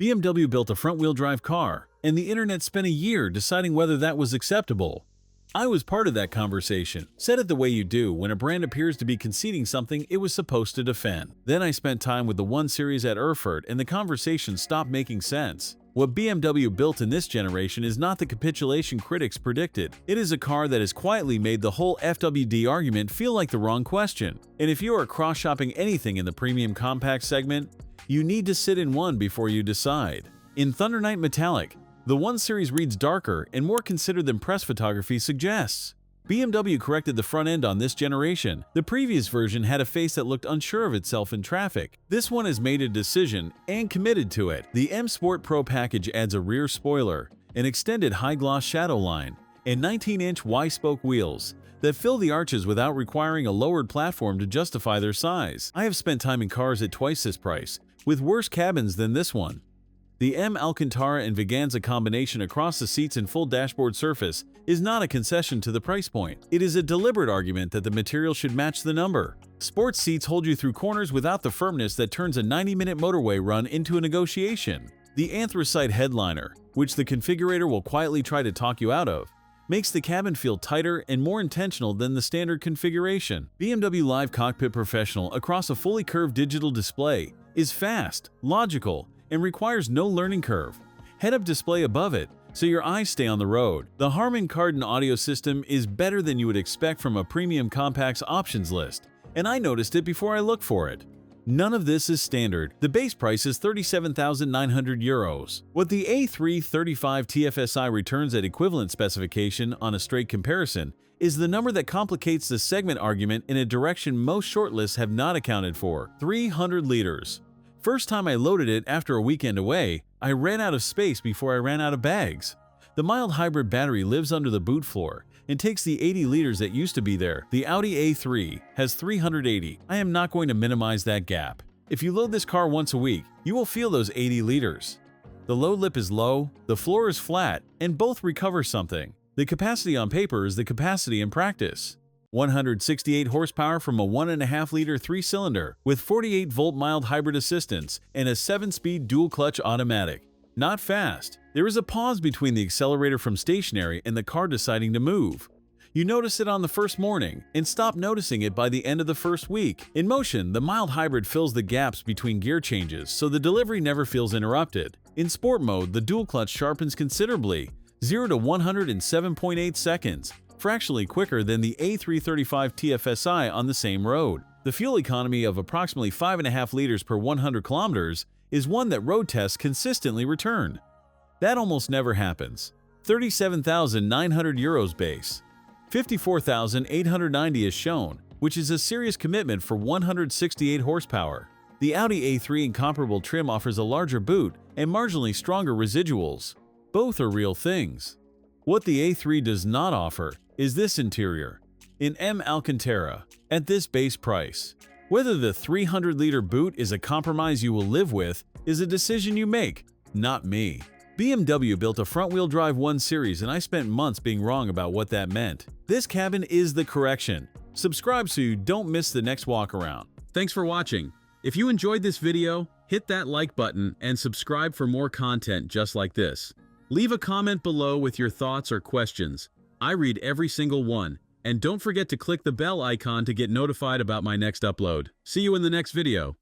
BMW built a front-wheel drive car, and the internet spent a year deciding whether that was acceptable. I was part of that conversation. Said it the way you do when a brand appears to be conceding something it was supposed to defend. Then I spent time with the 1 Series at Erfurt and the conversation stopped making sense. What BMW built in this generation is not the capitulation critics predicted. It is a car that has quietly made the whole FWD argument feel like the wrong question. And if you are cross-shopping anything in the premium compact segment, you need to sit in one before you decide. In Thundernight Metallic, the 1 Series reads darker and more considered than press photography suggests. BMW corrected the front end on this generation. The previous version had a face that looked unsure of itself in traffic. This one has made a decision and committed to it. The M Sport Pro package adds a rear spoiler, an extended high-gloss shadow line, and 19-inch Y-spoke wheels that fill the arches without requiring a lowered platform to justify their size. I have spent time in cars at twice this price, with worse cabins than this one. The M Alcantara and Vaganza combination across the seats and full dashboard surface is not a concession to the price point. It is a deliberate argument that the material should match the number. Sports seats hold you through corners without the firmness that turns a 90-minute motorway run into a negotiation. The anthracite headliner, which the configurator will quietly try to talk you out of, makes the cabin feel tighter and more intentional than the standard configuration. BMW Live Cockpit Professional across a fully curved digital display is fast, logical, and requires no learning curve. Head-up display above it, so your eyes stay on the road. The Harman Kardon audio system is better than you would expect from a premium compact's options list, and I noticed it before I looked for it. None of this is standard. The base price is €37,900. What the A335 TFSI returns at equivalent specification on a straight comparison is the number that complicates the segment argument in a direction most shortlists have not accounted for: 300 liters. First time I loaded it after a weekend away, I ran out of space before I ran out of bags. The mild hybrid battery lives under the boot floor and takes the 80 liters that used to be there. The Audi A3 has 380. I am not going to minimize that gap. If you load this car once a week, you will feel those 80 liters. The load lip is low, the floor is flat, and both recover something. The capacity on paper is the capacity in practice. 168 horsepower from a 1.5-liter 3-cylinder with 48-volt mild hybrid assistance and a 7-speed dual-clutch automatic. Not fast. There is a pause between the accelerator from stationary and the car deciding to move. You notice it on the first morning and stop noticing it by the end of the first week. In motion, the mild hybrid fills the gaps between gear changes, so the delivery never feels interrupted. In sport mode, the dual-clutch sharpens considerably, 0 to 100 in 7.8 seconds. Fractionally quicker than the A335 TFSI on the same road. The fuel economy of approximately 5.5 liters per 100 kilometers is one that road tests consistently return. That almost never happens. €37,900 base. €54,890 is shown, which is a serious commitment for 168 horsepower. The Audi A3 in comparable trim offers a larger boot and marginally stronger residuals. Both are real things. What the A3 does not offer is this interior, in M Alcantara, at this base price. Whether the 300-liter boot is a compromise you will live with is a decision you make, not me. BMW built a front-wheel drive 1 Series and I spent months being wrong about what that meant. This cabin is the correction. Subscribe so you don't miss the next walk-around. Thanks for watching. If you enjoyed this video, hit that like button and subscribe for more content just like this. Leave a comment below with your thoughts or questions. I read every single one, and don't forget to click the bell icon to get notified about my next upload. See you in the next video.